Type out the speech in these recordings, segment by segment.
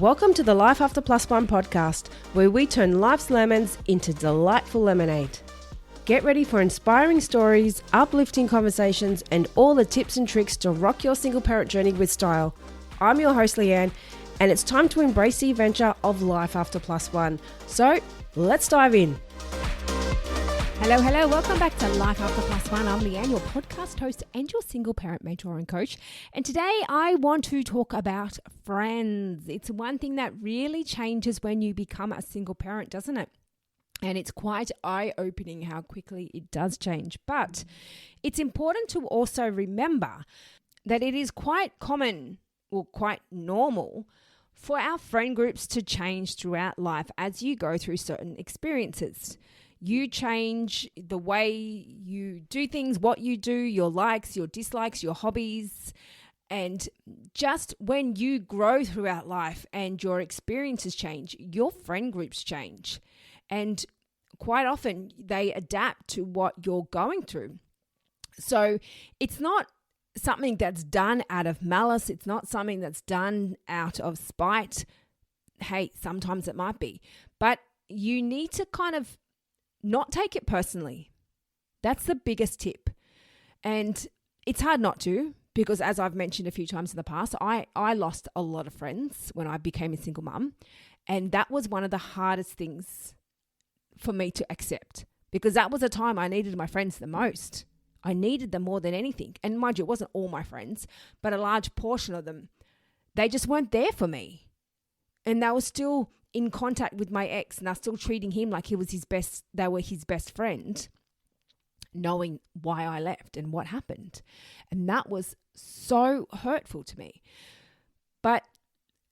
Welcome to the Life After Plus One podcast, where we turn life's lemons into delightful lemonade. Get ready for inspiring stories, uplifting conversations, and all the tips and tricks to rock your single parent journey with style. I'm your host, Leanne, and it's time to embrace the adventure of Life After Plus One. So, let's dive in. Hello. Welcome back to Life After Plus One. I'm Leanne, your podcast host and your single parent mentor and coach. And today I want to talk about friends. It's one thing that really changes when you become a single parent, doesn't it? And it's quite eye-opening how quickly it does change. But it's important to also remember that it is quite common or quite normal for our friend groups to change throughout life as you go through certain experiences. You change the way you do things, what you do, your likes, your dislikes, your hobbies. And just when you grow throughout life and your experiences change, your friend groups change. And quite often they adapt to what you're going through. So it's not something that's done out of malice. It's not something that's done out of spite. Hey, sometimes it might be. But you need to kind of not take it personally. That's the biggest tip. And it's hard not to, because as I've mentioned a few times in the past, I lost a lot of friends when I became a single mum. And that was one of the hardest things for me to accept, because that was a time I needed my friends the most. I needed them more than anything. And mind you, it wasn't all my friends, but a large portion of them, they just weren't there for me. And they were still in contact with my ex, and I was still treating him like they were his best friend, knowing why I left and what happened. And that was so hurtful to me. But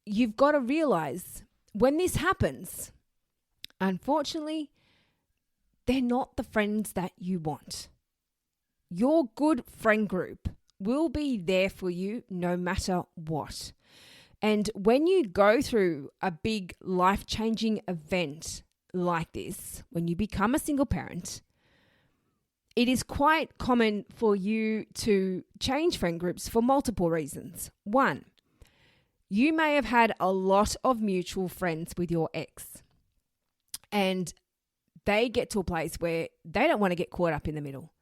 you've got to realize when this happens, unfortunately, they're not the friends that you want. Your good friend group will be there for you no matter what. And when you go through a big life-changing event like this, when you become a single parent, it is quite common for you to change friend groups for multiple reasons. One, you may have had a lot of mutual friends with your ex, and they get to a place where they don't want to get caught up in the middle.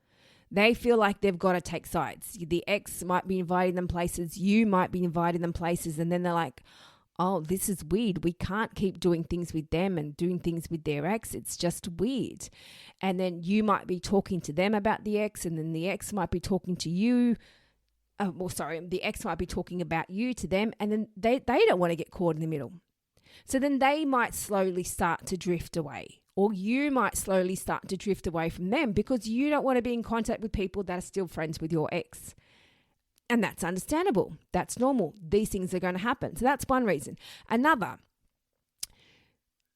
They feel like they've got to take sides. The ex might be inviting them places, you might be inviting them places, and then they're like, oh, this is weird. We can't keep doing things with them and doing things with their ex. It's just weird. And then you might be talking to them about the ex, and then the ex might be talking to you. The ex might be talking about you to them, and then they don't want to get caught in the middle. So then they might slowly start to drift away. Or you might slowly start to drift away from them because you don't want to be in contact with people that are still friends with your ex. And that's understandable. That's normal. These things are going to happen. So that's one reason. Another,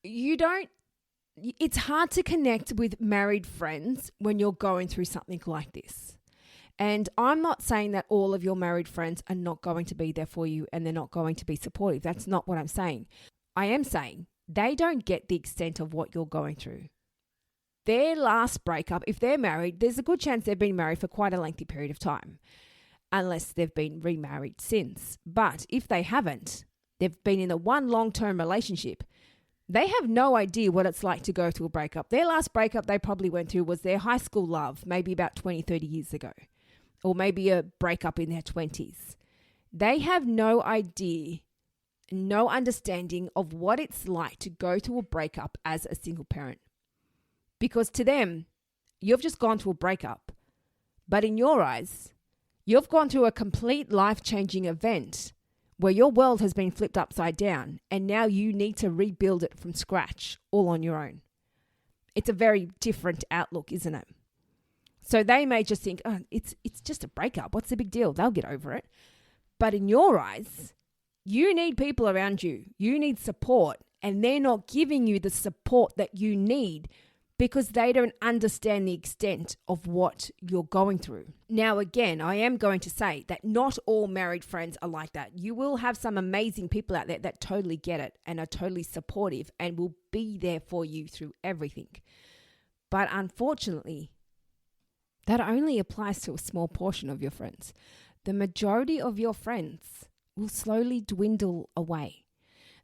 it's hard to connect with married friends when you're going through something like this. And I'm not saying that all of your married friends are not going to be there for you and they're not going to be supportive. That's not what I'm saying. I am saying they don't get the extent of what you're going through. Their last breakup, if they're married, there's a good chance they've been married for quite a lengthy period of time, unless they've been remarried since. But if they haven't, they've been in a one long-term relationship, they have no idea what it's like to go through a breakup. Their last breakup they probably went through was their high school love, maybe about 20, 30 years ago, or maybe a breakup in their 20s. They have no idea, no understanding of what it's like to go through a breakup as a single parent. Because to them, you've just gone through a breakup. But in your eyes, you've gone through a complete life-changing event where your world has been flipped upside down and now you need to rebuild it from scratch all on your own. It's a very different outlook, isn't it? So they may just think, oh, it's just a breakup. What's the big deal? They'll get over it. But in your eyes, you need people around you. You need support, and they're not giving you the support that you need because they don't understand the extent of what you're going through. Now, again, I am going to say that not all married friends are like that. You will have some amazing people out there that totally get it and are totally supportive and will be there for you through everything. But unfortunately, that only applies to a small portion of your friends. The majority of your friends will slowly dwindle away.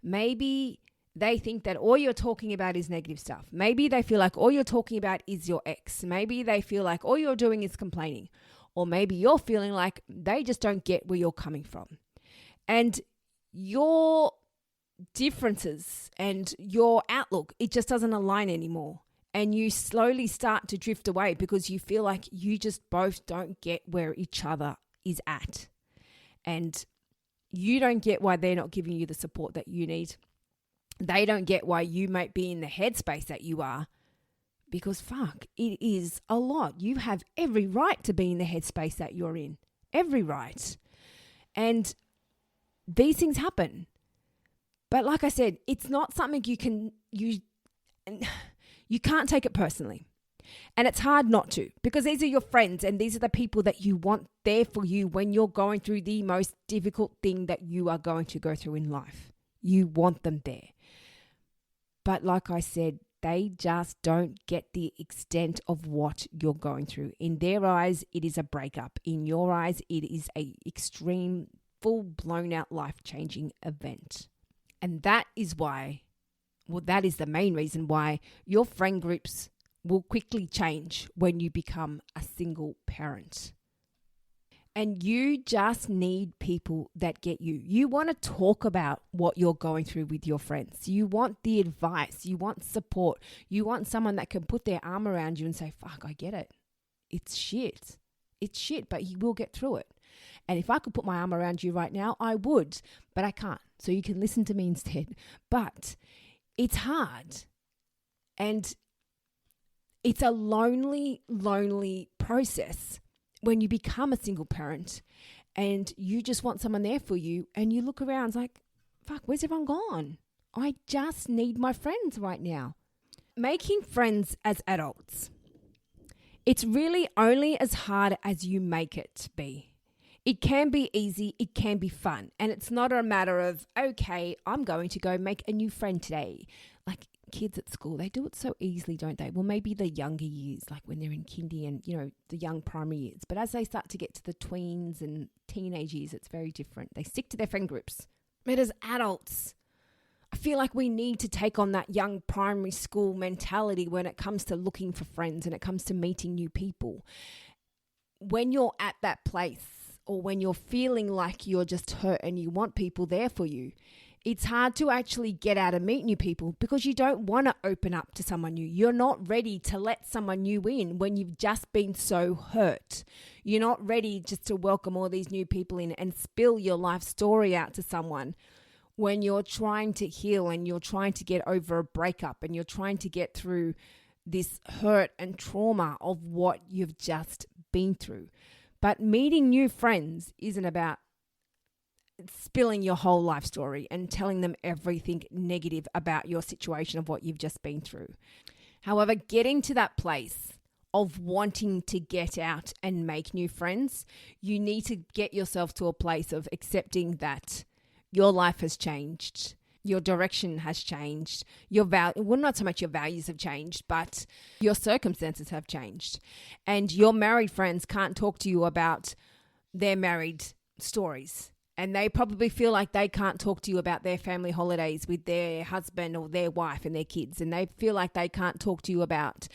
Maybe they think that all you're talking about is negative stuff. Maybe they feel like all you're talking about is your ex. Maybe they feel like all you're doing is complaining. Or maybe you're feeling like they just don't get where you're coming from. And your differences and your outlook, it just doesn't align anymore. And you slowly start to drift away because you feel like you just both don't get where each other is at. And you don't get why they're not giving you the support that you need. They don't get why you might be in the headspace that you are. Because fuck, it is a lot. You have every right to be in the headspace that you're in. Every right. And these things happen. But like I said, it's not something you can't take it personally. And it's hard not to, because these are your friends and these are the people that you want there for you when you're going through the most difficult thing that you are going to go through in life. You want them there. But like I said, they just don't get the extent of what you're going through. In their eyes, it is a breakup. In your eyes, it is an extreme, full blown out life-changing event. And that is that is the main reason why your friend groups will quickly change when you become a single parent. And you just need people that get you. You want to talk about what you're going through with your friends. You want the advice. You want support. You want someone that can put their arm around you and say, fuck, I get it. It's shit. It's shit, but you will get through it. And if I could put my arm around you right now, I would, but I can't. So you can listen to me instead. But it's hard. And it's a lonely, lonely process when you become a single parent and you just want someone there for you and you look around, it's like, fuck, where's everyone gone? I just need my friends right now. Making friends as adults. It's really only as hard as you make it be. It can be easy, it can be fun. And it's not a matter of, okay, I'm going to go make a new friend today. Like kids at school, they do it so easily, don't they? Well, maybe the younger years, like when they're in kindy and, the young primary years. But as they start to get to the tweens and teenage years, it's very different. They stick to their friend groups. But as adults, I feel like we need to take on that young primary school mentality when it comes to looking for friends and it comes to meeting new people. When you're at that place or when you're feeling like you're just hurt and you want people there for you, it's hard to actually get out and meet new people because you don't want to open up to someone new. You're not ready to let someone new in when you've just been so hurt. You're not ready just to welcome all these new people in and spill your life story out to someone when you're trying to heal and you're trying to get over a breakup and you're trying to get through this hurt and trauma of what you've just been through. But meeting new friends isn't about spilling your whole life story and telling them everything negative about your situation of what you've just been through. However, getting to that place of wanting to get out and make new friends, you need to get yourself to a place of accepting that your life has changed, your direction has changed, not so much your values have changed, but your circumstances have changed. And your married friends can't talk to you about their married stories. And they probably feel like they can't talk to you about their family holidays with their husband or their wife and their kids. And they feel like they can't talk to you about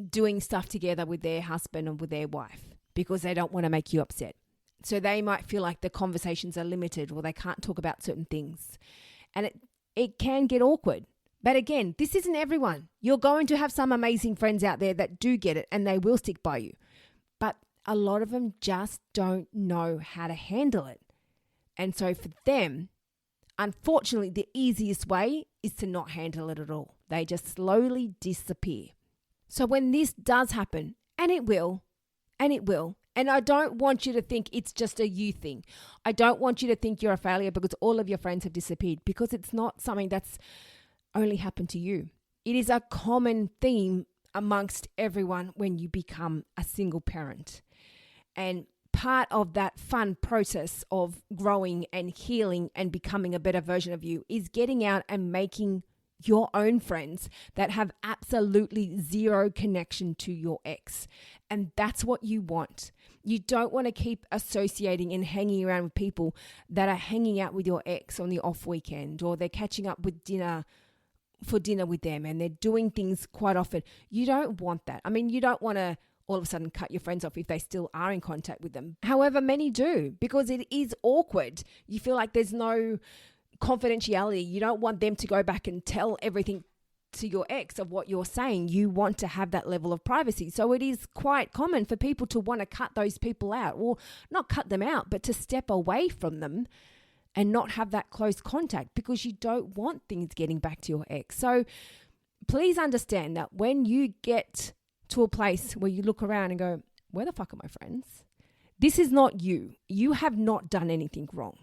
doing stuff together with their husband or with their wife because they don't want to make you upset. So they might feel like the conversations are limited or they can't talk about certain things. And it can get awkward. But again, this isn't everyone. You're going to have some amazing friends out there that do get it and they will stick by you. But a lot of them just don't know how to handle it. And so for them, unfortunately, the easiest way is to not handle it at all. They just slowly disappear. So when this does happen, and it will, and I don't want you to think it's just a you thing. I don't want you to think you're a failure because all of your friends have disappeared, because it's not something that's only happened to you. It is a common theme amongst everyone when you become a single parent. And part of that fun process of growing and healing and becoming a better version of you is getting out and making your own friends that have absolutely zero connection to your ex. And that's what you want. You don't want to keep associating and hanging around with people that are hanging out with your ex on the off weekend, or they're catching up with dinner with them and they're doing things quite often. You don't want that. I mean, you don't want to all of a sudden cut your friends off if they still are in contact with them. However, many do, because it is awkward. You feel like there's no confidentiality. You don't want them to go back and tell everything to your ex of what you're saying. You want to have that level of privacy. So it is quite common for people to want to cut those people out, or not cut them out, but to step away from them and not have that close contact, because you don't want things getting back to your ex. So please understand that when you get to a place where you look around and go, where the fuck are my friends? This is not you. You have not done anything wrong.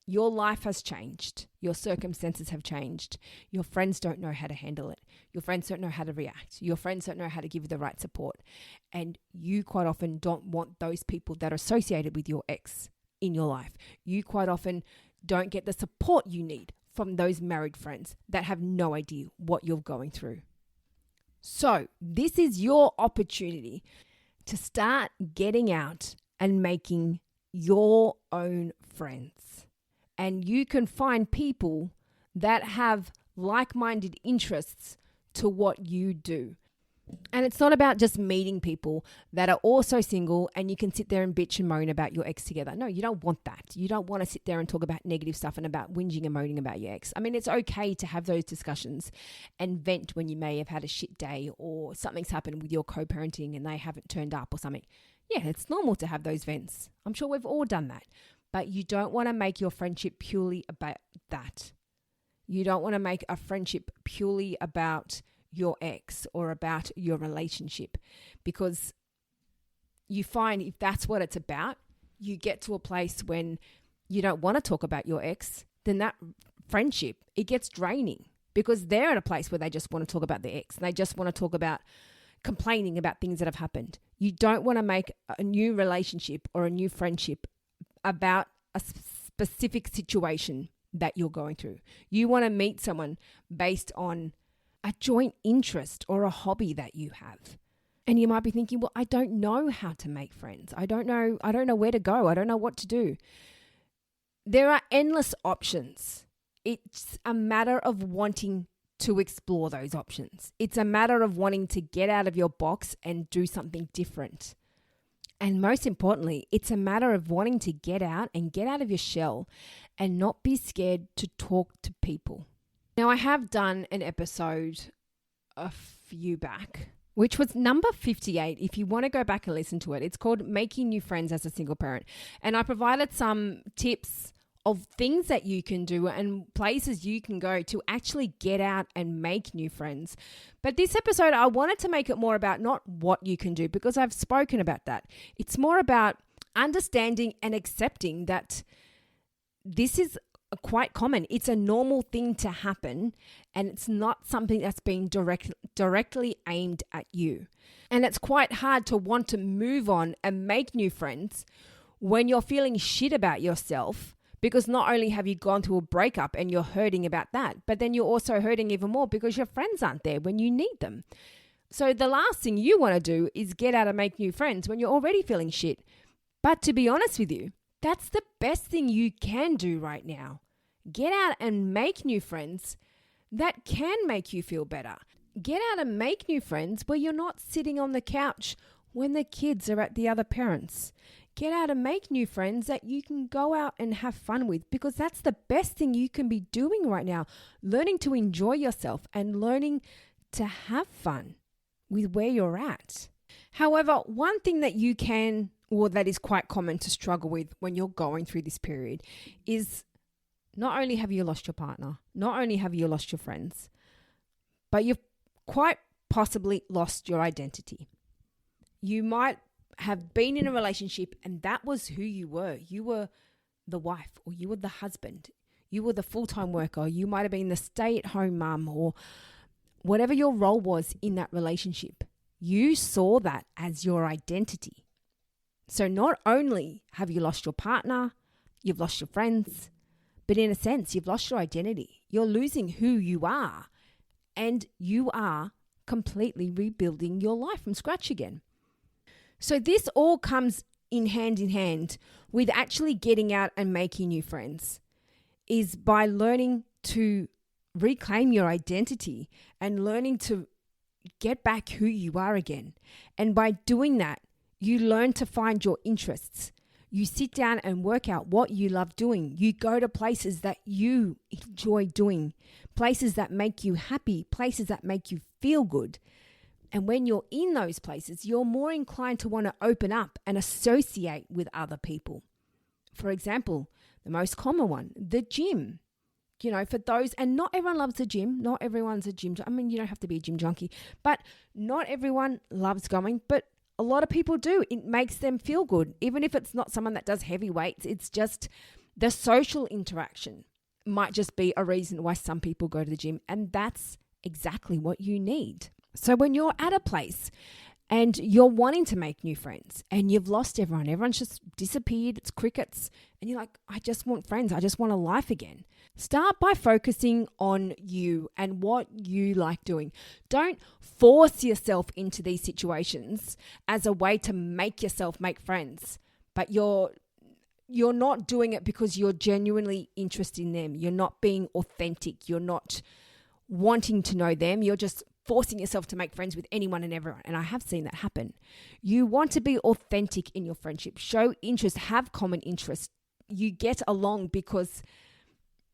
Your life has changed. Your circumstances have changed. Your friends don't know how to handle it. Your friends don't know how to react. Your friends don't know how to give you the right support. And you quite often don't want those people that are associated with your ex in your life. You quite often don't get the support you need from those married friends that have no idea what you're going through. So this is your opportunity to start getting out and making your own friends. And you can find people that have like-minded interests to what you do. And it's not about just meeting people that are also single and you can sit there and bitch and moan about your ex together. No, you don't want that. You don't want to sit there and talk about negative stuff and about whinging and moaning about your ex. I mean, it's okay to have those discussions and vent when you may have had a shit day or something's happened with your co-parenting and they haven't turned up or something. Yeah, it's normal to have those vents. I'm sure we've all done that. But you don't want to make your friendship purely about that. You don't want to make a friendship purely about your ex or about your relationship, because you find if that's what it's about, you get to a place when you don't want to talk about your ex, then that friendship, it gets draining, because they're at a place where they just want to talk about their ex and they just want to talk about complaining about things that have happened. You don't want to make a new relationship or a new friendship about a specific situation that you're going through. You want to meet someone based on a joint interest or a hobby that you have. And you might be thinking, well, I don't know how to make friends. I don't know where to go. I don't know what to do. There are endless options. It's a matter of wanting to explore those options. It's a matter of wanting to get out of your box and do something different. And most importantly, it's a matter of wanting to get out of your shell and not be scared to talk to people. Now, I have done an episode a few back, which was number 58. If you want to go back and listen to it, it's called Making New Friends as a Single Parent. And I provided some tips of things that you can do and places you can go to actually get out and make new friends. But this episode, I wanted to make it more about not what you can do, because I've spoken about that. It's more about understanding and accepting that this is quite common. It's a normal thing to happen, and it's not something that's being directly aimed at you. And it's quite hard to want to move on and make new friends when you're feeling shit about yourself, because not only have you gone through a breakup and you're hurting about that, but then you're also hurting even more because your friends aren't there when you need them. So the last thing you want to do is get out and make new friends when you're already feeling shit. But to be honest with you, that's the best thing you can do right now. Get out and make new friends that can make you feel better. Get out and make new friends where you're not sitting on the couch when the kids are at the other parents'. Get out and make new friends that you can go out and have fun with, because that's the best thing you can be doing right now. Learning to enjoy yourself and learning to have fun with where you're at. However, one thing that you can, or that is quite common to struggle with when you're going through this period, is not only have you lost your partner, not only have you lost your friends, but you've quite possibly lost your identity. You might have been in a relationship and that was who you were. You were the wife, or you were the husband. You were the full-time worker. You might have been the stay-at-home mum, or whatever your role was in that relationship. You saw that as your identity. So not only have you lost your partner, you've lost your friends, but in a sense, you've lost your identity. You're losing who you are, and you are completely rebuilding your life from scratch again. So this all comes in hand with actually getting out and making new friends is by learning to reclaim your identity and learning to get back who you are again. And by doing that, you learn to find your interests. You sit down and work out what you love doing. You go to places that you enjoy doing, places that make you happy, places that make you feel good. And when you're in those places, you're more inclined to want to open up and associate with other people. For example, the most common one, the gym. You know, for those, and not everyone loves the gym. Not everyone's a gym. I mean, you don't have to be a gym junkie, but not everyone loves going, but a lot of people do. It makes them feel good. Even if it's not someone that does heavy weights, it's just the social interaction might just be a reason why some people go to the gym. And that's exactly what you need. So when you're at a place and you're wanting to make new friends and you've lost everyone's just disappeared, it's crickets, and you're like, I just want friends, I just want a life again. Start by focusing on you and what you like doing. Don't force yourself into these situations as a way to make yourself make friends, but you're not doing it because you're genuinely interested in them. You're not being authentic. You're not wanting to know them. You're just forcing yourself to make friends with anyone and everyone. And I have seen that happen. You want to be authentic in your friendship. Show interest. Have common interests. You get along because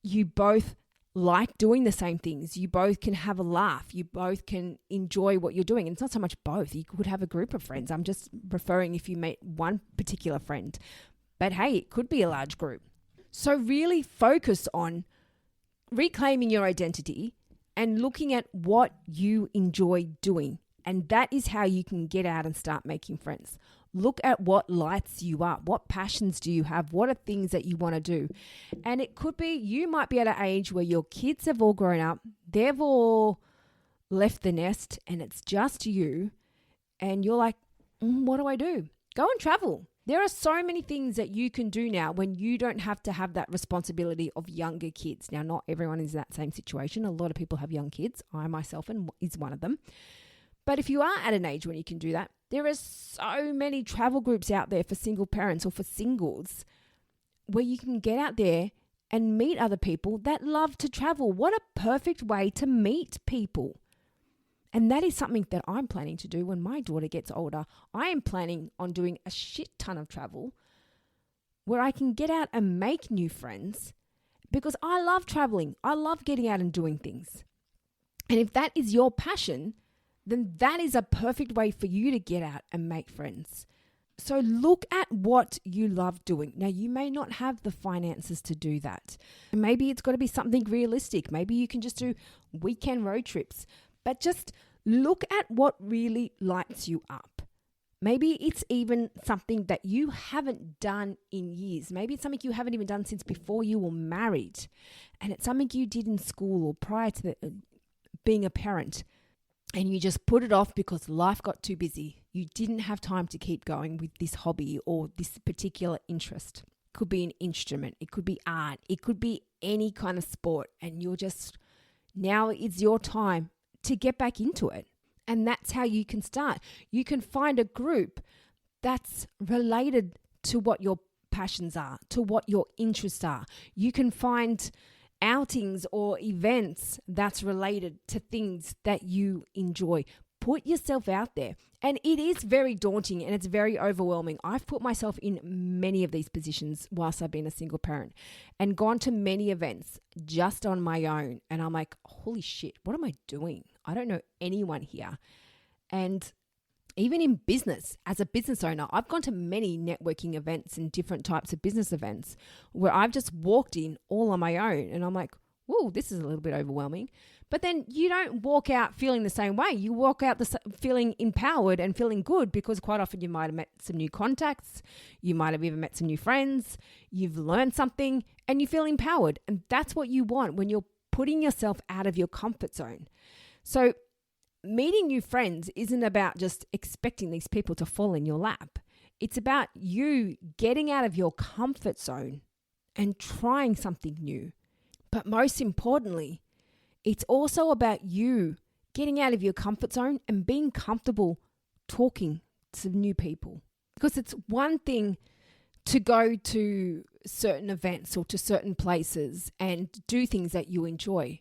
you both like doing the same things. You both can have a laugh. You both can enjoy what you're doing. And it's not so much both. You could have a group of friends. I'm just referring if you meet one particular friend. But hey, it could be a large group. So really focus on reclaiming your identity and looking at what you enjoy doing. And that is how you can get out and start making friends. Look at what lights you up. What passions do you have? What are things that you want to do? And it could be you might be at an age where your kids have all grown up. They've all left the nest and it's just you. And you're like, what do I do? Go and travel. There are so many things that you can do now when you don't have to have that responsibility of younger kids. Now, not everyone is in that same situation. A lot of people have young kids. I myself is one of them. But if you are at an age when you can do that, there are so many travel groups out there for single parents or for singles where you can get out there and meet other people that love to travel. What a perfect way to meet people. And that is something that I'm planning to do when my daughter gets older. I am planning on doing a shit ton of travel where I can get out and make new friends because I love traveling. I love getting out and doing things. And if that is your passion, then that is a perfect way for you to get out and make friends. So look at what you love doing. Now, you may not have the finances to do that. Maybe it's got to be something realistic. Maybe you can just do weekend road trips. But just look at what really lights you up. Maybe it's even something that you haven't done in years. Maybe it's something you haven't even done since before you were married. And it's something you did in school or prior to being a parent. And you just put it off because life got too busy. You didn't have time to keep going with this hobby or this particular interest. It could be an instrument. It could be art. It could be any kind of sport. And you're just, now it's your time to get back into it. And that's how you can start. You can find a group that's related to what your passions are, to what your interests are. You can find outings or events that's related to things that you enjoy. Put yourself out there. And it is very daunting and it's very overwhelming. I've put myself in many of these positions whilst I've been a single parent and gone to many events just on my own. And I'm like, holy shit, what am I doing? I don't know anyone here. And even in business, as a business owner, I've gone to many networking events and different types of business events where I've just walked in all on my own and I'm like, whoa, this is a little bit overwhelming. But then you don't walk out feeling the same way. You walk out feeling empowered and feeling good because quite often you might have met some new contacts. You might have even met some new friends. You've learned something and you feel empowered. And that's what you want when you're putting yourself out of your comfort zone. So meeting new friends isn't about just expecting these people to fall in your lap. It's about you getting out of your comfort zone and trying something new. But most importantly, it's also about you getting out of your comfort zone and being comfortable talking to new people. Because it's one thing to go to certain events or to certain places and do things that you enjoy.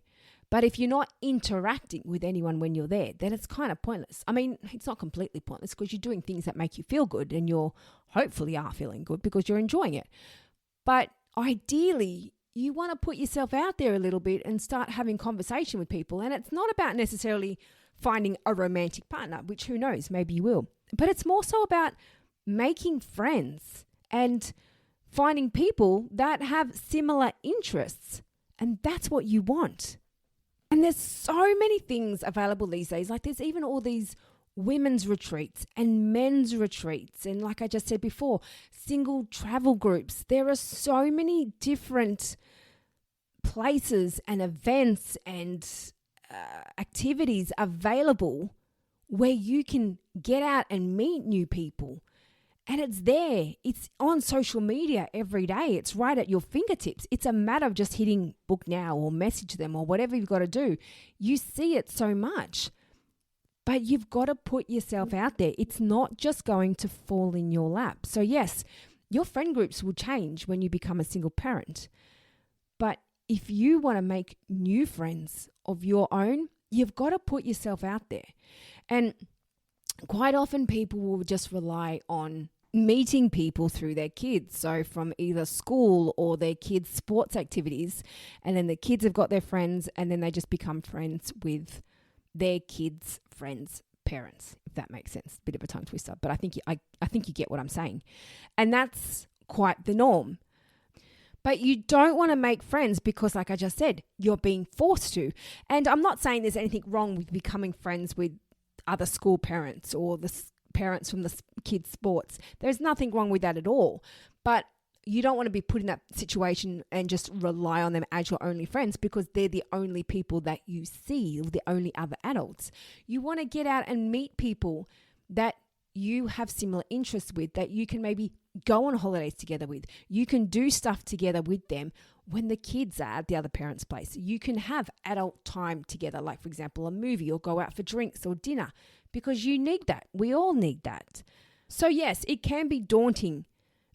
But if you're not interacting with anyone when you're there, then it's kind of pointless. I mean, it's not completely pointless because you're doing things that make you feel good and you're hopefully are feeling good because you're enjoying it. But ideally, you want to put yourself out there a little bit and start having conversation with people. And it's not about necessarily finding a romantic partner, which who knows, maybe you will. But it's more so about making friends and finding people that have similar interests. And that's what you want. And there's so many things available these days. Like there's even all these women's retreats and men's retreats. And like I just said before, single travel groups. There are so many different places and events and activities available where you can get out and meet new people. And it's there. It's on social media every day. It's right at your fingertips. It's a matter of just hitting book now or message them or whatever you've got to do. You see it so much. But you've got to put yourself out there. It's not just going to fall in your lap. So yes, your friend groups will change when you become a single parent. But if you want to make new friends of your own, you've got to put yourself out there. And quite often people will just rely on meeting people through their kids. So from either school or their kids' sports activities. And then the kids have got their friends and then they just become friends with their kids' friends' parents, if that makes sense. Bit of a tongue twister, but I think you get what I'm saying. And that's quite the norm. But you don't want to make friends because, like I just said, you're being forced to. And I'm not saying there's anything wrong with becoming friends with other school parents or the parents from the kids' sports. There's nothing wrong with that at all. But you don't want to be put in that situation and just rely on them as your only friends because they're the only people that you see, the only other adults. You want to get out and meet people that you have similar interests with, that you can maybe go on holidays together with. You can do stuff together with them when the kids are at the other parent's place. You can have adult time together, like, for example, a movie or go out for drinks or dinner, because you need that. We all need that. So yes, it can be daunting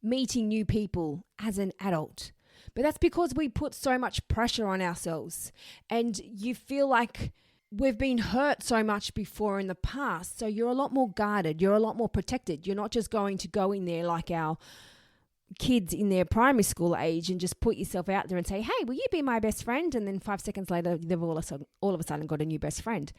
meeting new people as an adult, but that's because we put so much pressure on ourselves and you feel like we've been hurt so much before in the past. So you're a lot more guarded. You're a lot more protected. You're not just going to go in there like our kids in their primary school age and just put yourself out there and say, hey, will you be my best friend? And then 5 seconds later, they've all of a sudden got a new best friend.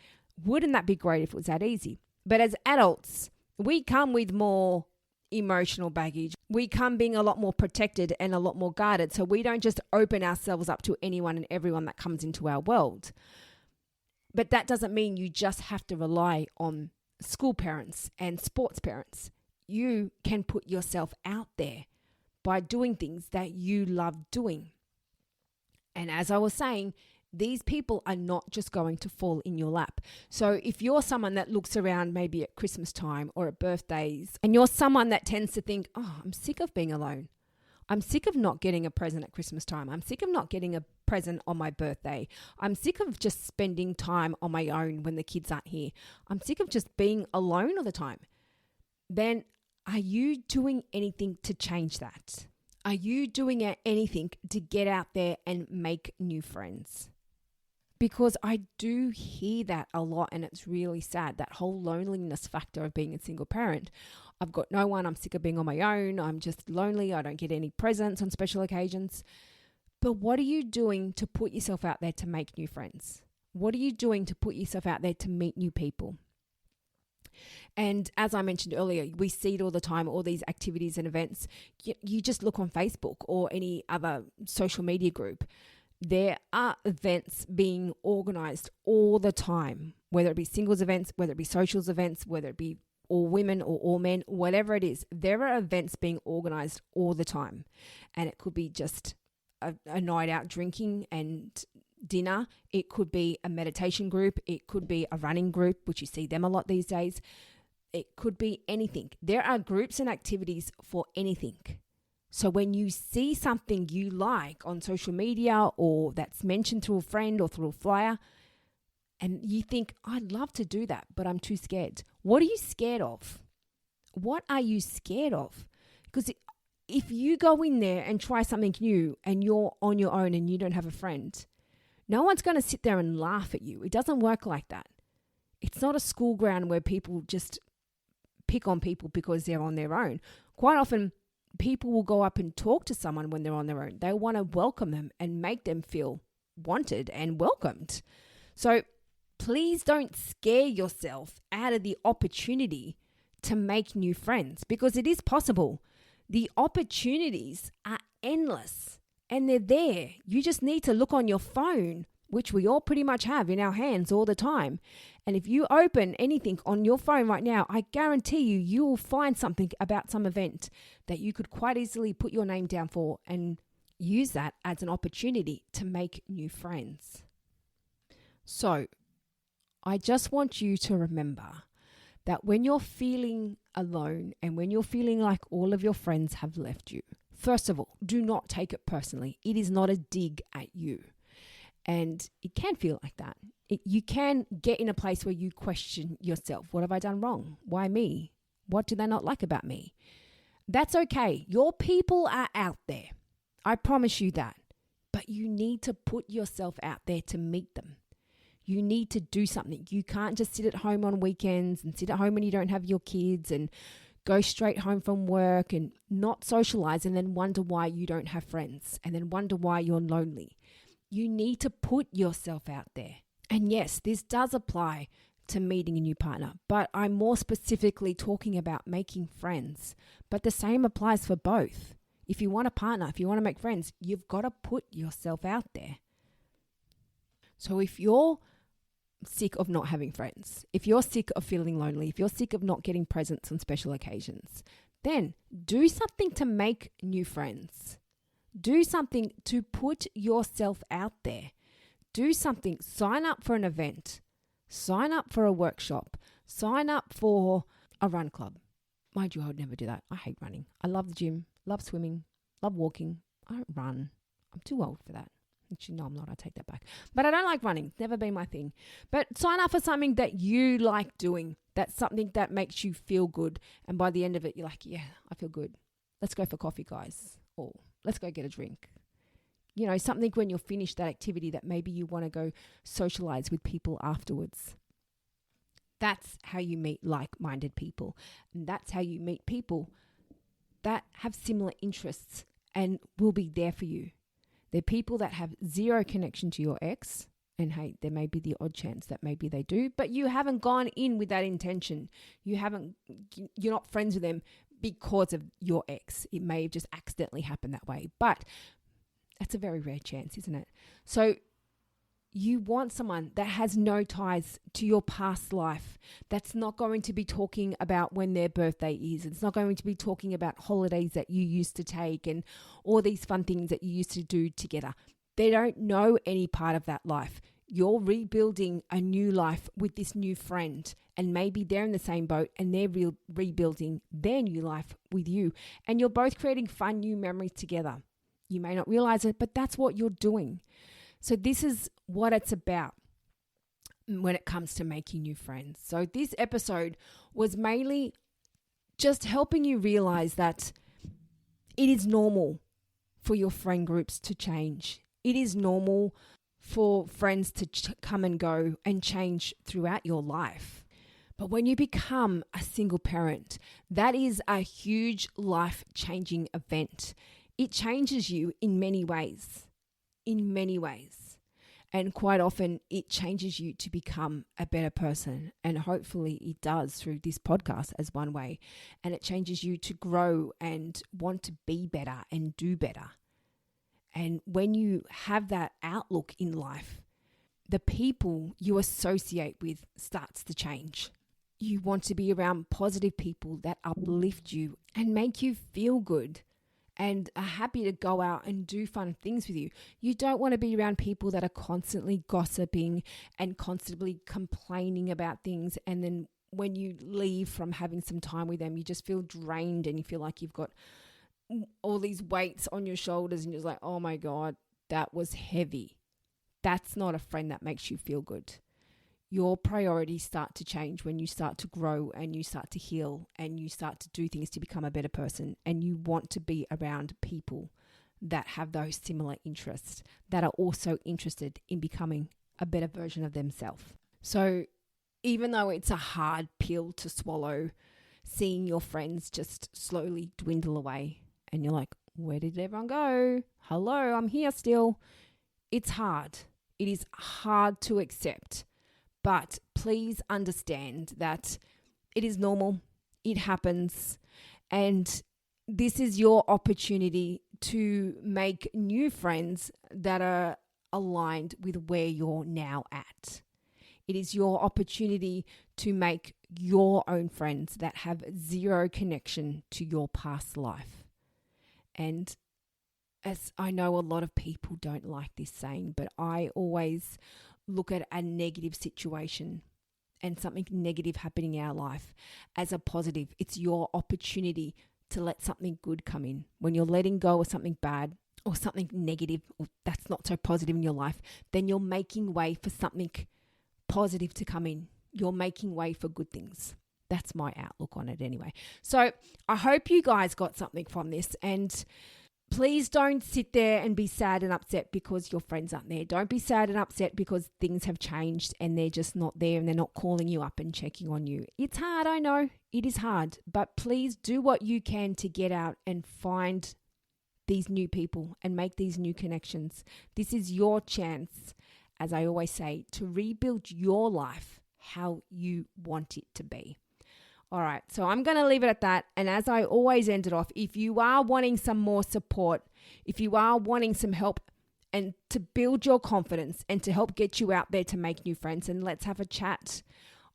Wouldn't that be great if it was that easy? But as adults, we come with more emotional baggage. We come being a lot more protected and a lot more guarded. So we don't just open ourselves up to anyone and everyone that comes into our world. But that doesn't mean you just have to rely on school parents and sports parents. You can put yourself out there by doing things that you love doing. And as I was saying, these people are not just going to fall in your lap. So if you're someone that looks around maybe at Christmas time or at birthdays, and you're someone that tends to think, oh, I'm sick of being alone. I'm sick of not getting a present at Christmas time. I'm sick of not getting a present on my birthday. I'm sick of just spending time on my own when the kids aren't here. I'm sick of just being alone all the time. Then are you doing anything to change that? Are you doing anything to get out there and make new friends? Because I do hear that a lot and it's really sad, that whole loneliness factor of being a single parent. I've got no one, I'm sick of being on my own, I'm just lonely, I don't get any presents on special occasions. But what are you doing to put yourself out there to make new friends? What are you doing to put yourself out there to meet new people? And as I mentioned earlier, we see it all the time, all these activities and events. You just look on Facebook or any other social media group. There are events being organized all the time, whether it be singles events, whether it be socials events, whether it be all women or all men, whatever it is. There are events being organized all the time. And it could be just a night out drinking and dinner. It could be a meditation group. It could be a running group, which you see them a lot these days. It could be anything. There are groups and activities for anything. So when you see something you like on social media or that's mentioned through a friend or through a flyer, and you think, I'd love to do that, but I'm too scared. What are you scared of? What are you scared of? Because if you go in there and try something new and you're on your own and you don't have a friend, no one's going to sit there and laugh at you. It doesn't work like that. It's not a school ground where people just pick on people because they're on their own. Quite often, people will go up and talk to someone when they're on their own. They want to welcome them and make them feel wanted and welcomed. So please don't scare yourself out of the opportunity to make new friends, because it is possible. The opportunities are endless and they're there. You just need to look on your phone, which we all pretty much have in our hands all the time. And if you open anything on your phone right now, I guarantee you will find something about some event that you could quite easily put your name down for and use that as an opportunity to make new friends. So I just want you to remember that when you're feeling alone and when you're feeling like all of your friends have left you, first of all, do not take it personally. It is not a dig at you. And it can feel like that. You can get in a place where you question yourself. What have I done wrong? Why me? What do they not like about me? That's okay. Your people are out there. I promise you that. But you need to put yourself out there to meet them. You need to do something. You can't just sit at home on weekends and sit at home when you don't have your kids and go straight home from work and not socialize and then wonder why you don't have friends and then wonder why you're lonely. You need to put yourself out there. And yes, this does apply to meeting a new partner, but I'm more specifically talking about making friends. But the same applies for both. If you want a partner, if you want to make friends, you've got to put yourself out there. So if you're sick of not having friends, if you're sick of feeling lonely, if you're sick of not getting presents on special occasions, then do something to make new friends. Do something to put yourself out there. Do something. Sign up for an event. Sign up for a workshop. Sign up for a run club. Mind you, I would never do that. I hate running. I love the gym, love swimming, love walking. I don't run. I'm too old for that. Actually, no, I'm not. I take that back. But I don't like running. It's never been my thing. But sign up for something that you like doing. That's something that makes you feel good. And by the end of it, you're like, yeah, I feel good. Let's go for coffee, guys. Or let's go get a drink. You know, something when you're finished that activity that maybe you want to go socialize with people afterwards. That's how you meet like-minded people. And that's how you meet people that have similar interests and will be there for you. They're people that have zero connection to your ex. And hey, there may be the odd chance that maybe they do, but you haven't gone in with that intention. You're not friends with them because of your ex. It may have just accidentally happened that way, but that's a very rare chance, isn't it? So you want someone that has no ties to your past life, that's not going to be talking about when their birthday is. It's not going to be talking about holidays that you used to take and all these fun things that you used to do together. They don't know any part of that life. You're rebuilding a new life with this new friend, and maybe they're in the same boat and they're rebuilding their new life with you. And you're both creating fun new memories together. You may not realize it, but that's what you're doing. So this is what it's about when it comes to making new friends. So this episode was mainly just helping you realize that it is normal for your friend groups to change. It is normal for friends to come and go and change throughout your life. But when you become a single parent, that is a huge life-changing event. It changes you in many ways. And quite often it changes you to become a better person. And hopefully it does through this podcast as one way. And it changes you to grow and want to be better and do better. And when you have that outlook in life, the people you associate with starts to change. You want to be around positive people that uplift you and make you feel good and are happy to go out and do fun things with you. You don't want to be around people that are constantly gossiping and constantly complaining about things. And then when you leave from having some time with them, you just feel drained and you feel like you've got all these weights on your shoulders and you're just like, oh my God, that was heavy. That's not a friend that makes you feel good. your priorities start to change when you start to grow and you start to heal and you start to do things to become a better person, and you want to be around people that have those similar interests, that are also interested in becoming a better version of themselves. So even though it's a hard pill to swallow, seeing your friends just slowly dwindle away and you're like, where did everyone go? Hello, I'm here still. It's hard. It is hard to accept. But please understand that it is normal. It happens. And this is your opportunity to make new friends that are aligned with where you're now at. It is your opportunity to make your own friends that have zero connection to your past life. And as I know, a lot of people don't like this saying, but I always look at a negative situation and something negative happening in our life as a positive. It's your opportunity to let something good come in. When you're letting go of something bad or something negative or that's not so positive in your life, then you're making way for something positive to come in. You're making way for good things. That's my outlook on it anyway. So I hope you guys got something from this, and please don't sit there and be sad and upset because your friends aren't there. Don't be sad and upset because things have changed and they're just not there and they're not calling you up and checking on you. It's hard, I know. It is hard. But please do what you can to get out and find these new people and make these new connections. This is your chance, as I always say, to rebuild your life how you want it to be. All right, so I'm going to leave it at that. And as I always end it off, if you are wanting some more support, if you are wanting some help and to build your confidence and to help get you out there to make new friends, and let's have a chat.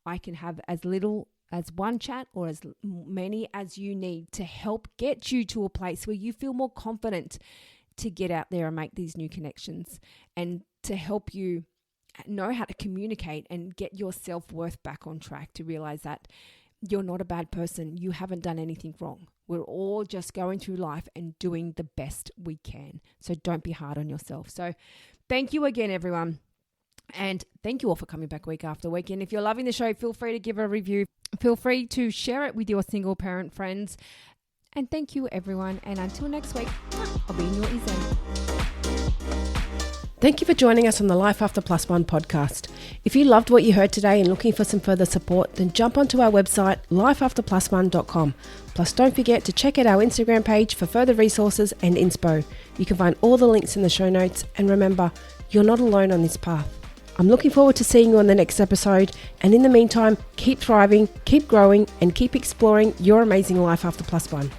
I can have as little as one chat or as many as you need to help get you to a place where you feel more confident to get out there and make these new connections, and to help you know how to communicate and get your self-worth back on track, to realize that you're not a bad person. You haven't done anything wrong. We're all just going through life and doing the best we can. So don't be hard on yourself. So thank you again, everyone. And thank you all for coming back week after week. And if you're loving the show, feel free to give a review. Feel free to share it with your single parent friends. And thank you, everyone. And until next week, I'll be in your ear zone. Thank you for joining us on the Life After Plus One podcast. If you loved what you heard today and looking for some further support, then jump onto our website, lifeafterplusone.com. Plus, don't forget to check out our Instagram page for further resources and inspo. You can find all the links in the show notes. And remember, you're not alone on this path. I'm looking forward to seeing you on the next episode. And in the meantime, keep thriving, keep growing, and keep exploring your amazing life after plus one.